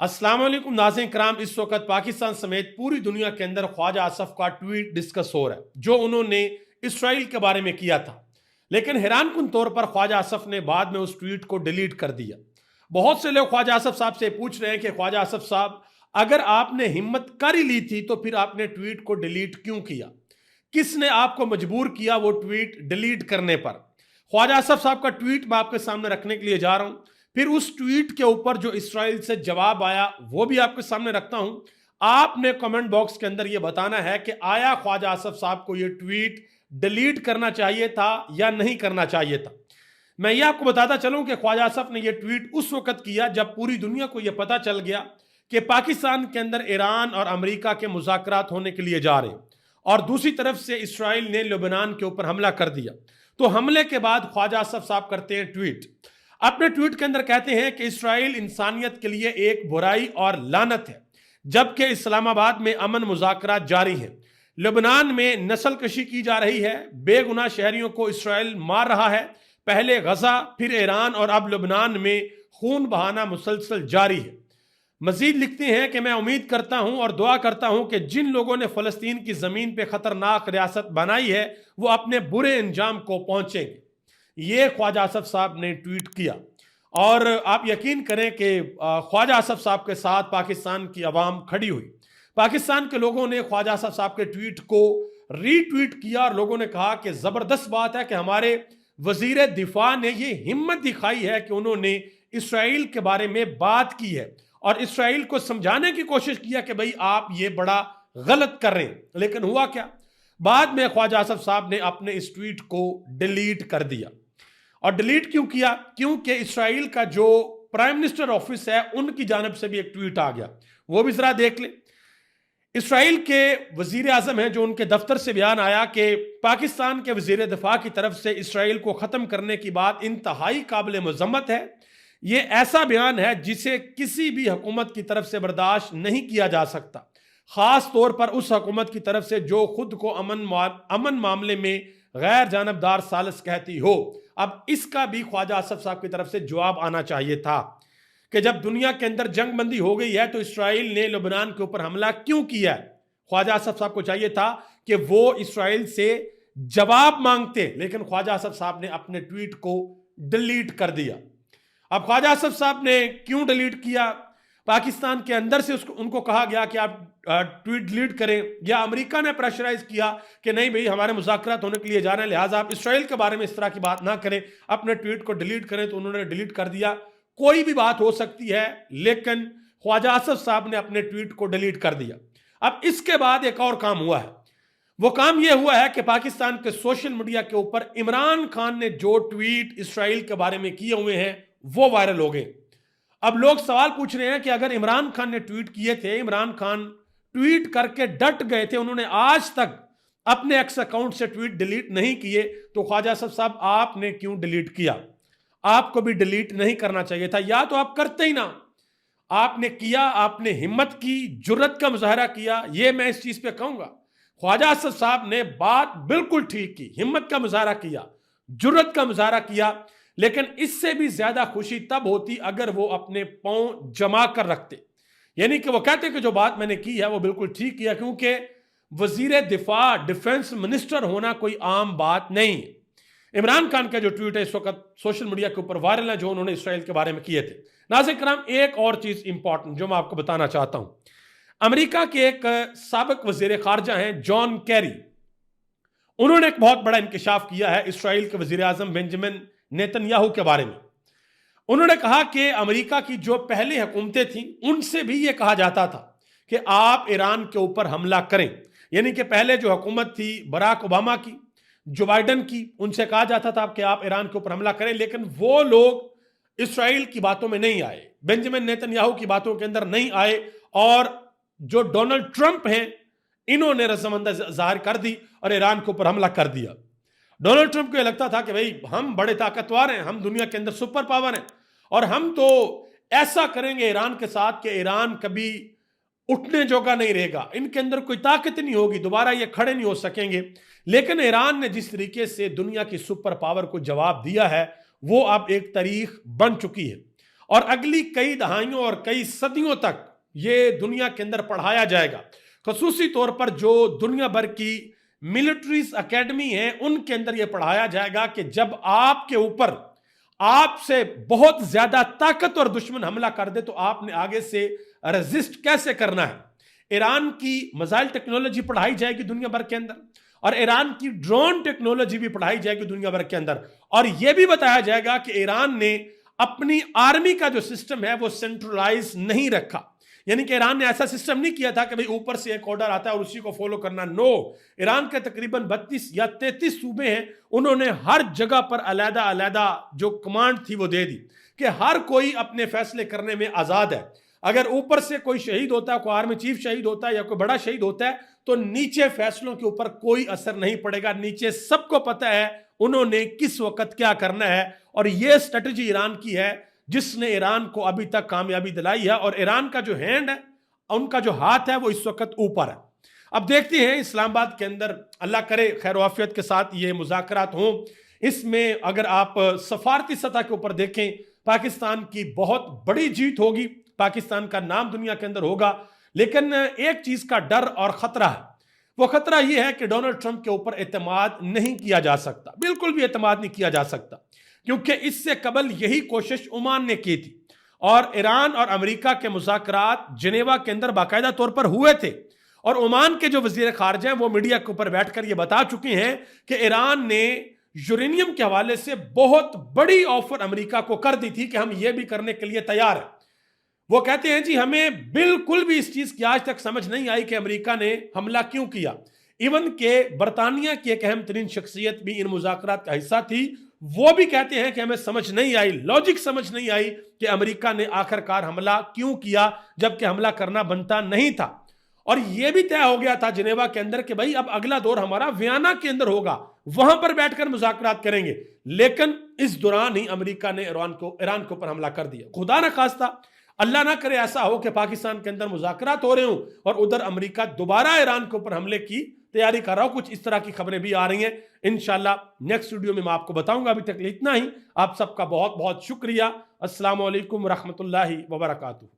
अस्सलाम वालेकुम नाज़रीन किराम। इस वक्त पाकिस्तान समेत पूरी दुनिया के अंदर ख्वाजा आसफ का ट्वीट डिस्कस हो रहा है जो उन्होंने इसराइल के बारे में किया था। लेकिन हैरानकुन तौर पर ख्वाजा आसफ ने बाद में उस ट्वीट को डिलीट कर दिया। बहुत से लोग ख्वाजा आसफ साहब से पूछ रहे हैं कि ख्वाजा आसफ साहब, अगर आपने हिम्मत कर ही ली थी तो फिर आपने ट्वीट को डिलीट क्यों किया? किसने आपको मजबूर किया वो ट्वीट डिलीट करने पर? ख्वाजा आसफ साहब का ट्वीट मैं आपके सामने रखने के लिए जा रहा हूं। फिर उस ट्वीट के ऊपर जो इसराइल से जवाब आया वो भी आपके सामने रखता हूं। आपने कमेंट बॉक्स के अंदर यह बताना है कि आया ख्वाजा आसफ साहब को यह ट्वीट डिलीट करना चाहिए था या नहीं करना चाहिए था। मैं ये आपको बताता चलूं कि ख्वाजा आसफ ने यह ट्वीट उस वक्त किया जब पूरी दुनिया को यह पता चल गया कि पाकिस्तान के अंदर ईरान और अमेरिका के मुज़ाकरात होने के लिए जा रहे हैं और दूसरी तरफ से इसराइल ने लेबनान के ऊपर हमला कर दिया। तो हमले के बाद ख्वाजा आसफ साहब करते हैं ट्वीट। अपने ट्वीट के अंदर कहते हैं कि इसराइल इंसानियत के लिए एक बुराई और लानत है, जबकि इस्लामाबाद में अमन मुज़ाकरात जारी हैं। लेबनान में नस्ल कशी की जा रही है, बेगुनाह शहरियों को इसराइल मार रहा है। पहले गजा, फिर ईरान और अब लेबनान में खून बहाना मुसलसल जारी है। मजीद लिखते हैं कि मैं उम्मीद करता हूं और दुआ करता हूं कि जिन लोगों ने फ़लस्तीन की ज़मीन पर ख़तरनाक रियासत बनाई है वो अपने बुरे अंजाम को पहुंचेंगे। ये ख्वाजा आसफ साहब ने ट्वीट किया और आप यकीन करें कि ख्वाजा आसफ साहब के साथ पाकिस्तान की आवाम खड़ी हुई। पाकिस्तान के लोगों ने ख्वाजा आसफ साहब के ट्वीट को रीट्वीट किया और लोगों ने कहा कि ज़बरदस्त बात है कि हमारे वजीर दिफा ने ये हिम्मत दिखाई है कि उन्होंने इसराइल के बारे में बात की है और इसराइल को समझाने की कोशिश किया कि भाई आप ये बड़ा गलत कर रहे हैं। लेकिन हुआ क्या? बाद में ख्वाजा आसफ साहब ने अपने इस ट्वीट को डिलीट कर दिया। और डिलीट क्यों किया? क्योंकि इसराइल का जो प्राइम मिनिस्टर ऑफिस है उनकी जानिब से भी एक ट्वीट आ गया, वो भी जरा देख ले। इसराइल के वजीर आजम हैं जो उनके दफ्तर से बयान आया कि पाकिस्तान के वजीर दिफा की तरफ से इसराइल को ख़त्म करने की बात इंतहाई काबिल मजम्मत है। ये ऐसा बयान है जिसे किसी भी हुकूमत की तरफ से बर्दाश्त नहीं किया जा सकता, खास तौर पर उस हुकूमत की तरफ से जो खुद को अमन मामले में गैर जानबदार सालिस कहती हो। अब इसका भी ख्वाजा आसफ साहब की तरफ से जवाब आना चाहिए था कि जब दुनिया के अंदर जंग बंदी हो गई है तो इसराइल ने लेबनान के ऊपर हमला क्यों किया है। ख्वाजा आसफ साहब को चाहिए था कि वो इसराइल से जवाब मांगते, लेकिन ख्वाजा आसफ साहब ने अपने ट्वीट को डिलीट कर दिया। अब ख्वाजा आसफ साहब ने क्यों डिलीट किया? पाकिस्तान के अंदर से उनको कहा गया कि आप ट्वीट डिलीट करें, या अमेरिका ने प्रेशराइज किया कि नहीं भाई हमारे मुज़ाकरात होने के लिए जाना है, लिहाजा आप इसराइल के बारे में इस तरह की बात ना करें, अपने ट्वीट को डिलीट करें, तो उन्होंने डिलीट कर दिया। कोई भी बात हो सकती है, लेकिन ख्वाजा आसफ साहब ने अपने ट्वीट को डिलीट कर दिया। अब इसके बाद एक और काम हुआ है। वो काम यह हुआ है कि पाकिस्तान के सोशल मीडिया के ऊपर इमरान खान ने जो ट्वीट इसराइल के बारे में किए हुए हैं वो वायरल हो गए। अब लोग सवाल पूछ रहे हैं कि अगर इमरान खान ने ट्वीट किए थे, इमरान खान ट्वीट करके डट गए थे, उन्होंने आज तक अपने एक्स अकाउंट से ट्वीट डिलीट नहीं किए, तो ख्वाजा आसफ साहब आपने क्यों डिलीट किया? आपको भी डिलीट नहीं करना चाहिए था, या तो आप करते ही ना। आपने किया, आपने हिम्मत की, जुर्रत का मुजाहरा किया, ये मैं इस चीज पे कहूंगा। ख्वाजा आसफ साहब ने बात बिल्कुल ठीक की, हिम्मत का मुजाहरा किया, जुर्रत का मुजाहरा किया, लेकिन इससे भी ज्यादा खुशी तब होती अगर वो अपने पांव जमा कर रखते। यानी कि वो कहते कि जो बात मैंने की है वो बिल्कुल ठीक किया, क्योंकि वजीर दिफा, डिफेंस मिनिस्टर होना कोई आम बात नहीं है। इमरान खान का जो ट्वीट है इस वक्त सोशल मीडिया के ऊपर वायरल है, जो उन्होंने इसराइल के बारे में किए थे। नाज़रीन किराम, एक और चीज इंपॉर्टेंट जो मैं आपको बताना चाहता हूं। अमेरिका के एक साबिक वजीर खारजा हैं जॉन कैरी, उन्होंने एक बहुत बड़ा इंकशाफ किया है इसराइल के वजीर आजम बेंजामिन नेतन्याहू के बारे में। उन्होंने कहा कि अमेरिका की जो पहली हुकूमतें थीं उनसे भी यह कहा जाता था कि आप ईरान के ऊपर हमला करें। यानी कि पहले जो हुकूमत थी बराक ओबामा की, जो बाइडन की, उनसे कहा जाता था कि आप ईरान के ऊपर हमला करें, लेकिन वो लोग इसराइल की बातों में नहीं आए, बेंजामिन नेतन्याहू की बातों के अंदर नहीं आए, और जो डोनाल्ड ट्रंप हैं इन्होंने रजामंदी जाहिर कर दी और ईरान के ऊपर हमला कर दिया। डोनाल्ड ट्रंप को यह लगता था कि भाई हम बड़े ताकतवर हैं, हम दुनिया के अंदर सुपर पावर हैं और हम तो ऐसा करेंगे ईरान के साथ कि ईरान कभी उठने जोगा नहीं रहेगा, इनके अंदर कोई ताकत नहीं होगी, दोबारा ये खड़े नहीं हो सकेंगे। लेकिन ईरान ने जिस तरीके से दुनिया की सुपर पावर को जवाब दिया है वो अब एक तारीख बन चुकी है। और अगली कई दहाइयों और कई सदियों तक ये दुनिया के अंदर पढ़ाया जाएगा। खसूसी तौर पर जो दुनिया भर की मिलिट्रीज एकेडमी है उनके अंदर यह पढ़ाया जाएगा कि जब आपके ऊपर आपसे बहुत ज्यादा ताकतवर दुश्मन हमला कर दे तो आपने आगे से रेजिस्ट कैसे करना है। ईरान की मिसाइल टेक्नोलॉजी पढ़ाई जाएगी दुनिया भर के अंदर, और ईरान की ड्रोन टेक्नोलॉजी भी पढ़ाई जाएगी दुनिया भर के अंदर, और यह भी बताया जाएगा कि ईरान ने अपनी आर्मी का जो सिस्टम है वो सेंट्रलाइज नहीं रखा। यानी कि ईरान ने ऐसा सिस्टम नहीं किया था कि भाई ऊपर से एक ऑर्डर आता है और उसी को फॉलो करना। नो, ईरान के तकरीबन 32 या 33 सूबे हैं, उन्होंने हर जगह पर अलग अलग जो कमांड थी वो दे दी कि हर कोई अपने फैसले करने में आजाद है। अगर ऊपर से कोई शहीद होता है, कोई आर्मी चीफ शहीद होता है या कोई बड़ा शहीद होता है, तो नीचे फैसलों के ऊपर कोई असर नहीं पड़ेगा। नीचे सबको पता है उन्होंने किस वक्त क्या करना है, और यह स्ट्रेटजी ईरान की है जिसने ईरान को अभी तक कामयाबी दिलाई है। और ईरान का जो हैंड है, उनका जो हाथ है, वो इस वक्त ऊपर है। अब देखते हैं इस्लामाबाद के अंदर, अल्लाह करे खैर वाफियत के साथ ये मुज़ाकरात हों। इसमें अगर आप सफारती सतह के ऊपर देखें, पाकिस्तान की बहुत बड़ी जीत होगी, पाकिस्तान का नाम दुनिया के अंदर होगा। लेकिन एक चीज का डर और खतरा है, वो खतरा यह है कि डोनाल्ड ट्रंप के ऊपर एतमाद नहीं किया जा सकता, बिल्कुल भी एतमाद नहीं किया जा सकता, क्योंकि इससे कबल यही कोशिश ओमान ने की थी और ईरान और अमेरिका के मुज़ाकरात जिनेवा के अंदर बाकायदा तौर पर हुए थे। और ओमान के जो वजीर खारजा हैं वो मीडिया के ऊपर बैठकर ये बता चुके हैं कि ईरान ने यूरेनियम के हवाले से बहुत बड़ी ऑफर अमेरिका को कर दी थी कि हम ये भी करने के लिए तैयार हैं। वो कहते हैं जी हमें बिल्कुल भी इस चीज की आज तक समझ नहीं आई कि अमेरिका ने हमला क्यों किया। इवन के बरतानिया की एक अहम तरीन शख्सियत भी इन मुज़ाकरात का हिस्सा थी, वो भी कहते हैं कि हमें समझ नहीं आई, लॉजिक समझ नहीं आई कि अमेरिका ने आखिरकार हमला क्यों किया, जबकि हमला करना बनता नहीं था। और यह भी तय हो गया था जिनेवा के अंदर कि भाई अब अगला दौर हमारा वियना के अंदर होगा, वहां पर बैठकर मुज़ाकरात करेंगे। लेकिन इस दौरान ही अमेरिका ने ईरान के ऊपर हमला कर दिया। खुदा न खास्ता, अल्लाह ना करे ऐसा हो कि पाकिस्तान के अंदर मुज़ाकरात हो रहे हों और उधर अमेरिका दोबारा ईरान के ऊपर हमले की तैयारी कर रहा हो। कुछ इस तरह की खबरें भी आ रही हैं। इंशाल्लाह नेक्स्ट वीडियो में मैं आपको बताऊंगा। अभी तक इतना ही। आप सबका बहुत बहुत शुक्रिया। अस्सलाम वालेकुम रहमतुल्लाहि व बरकातुहू।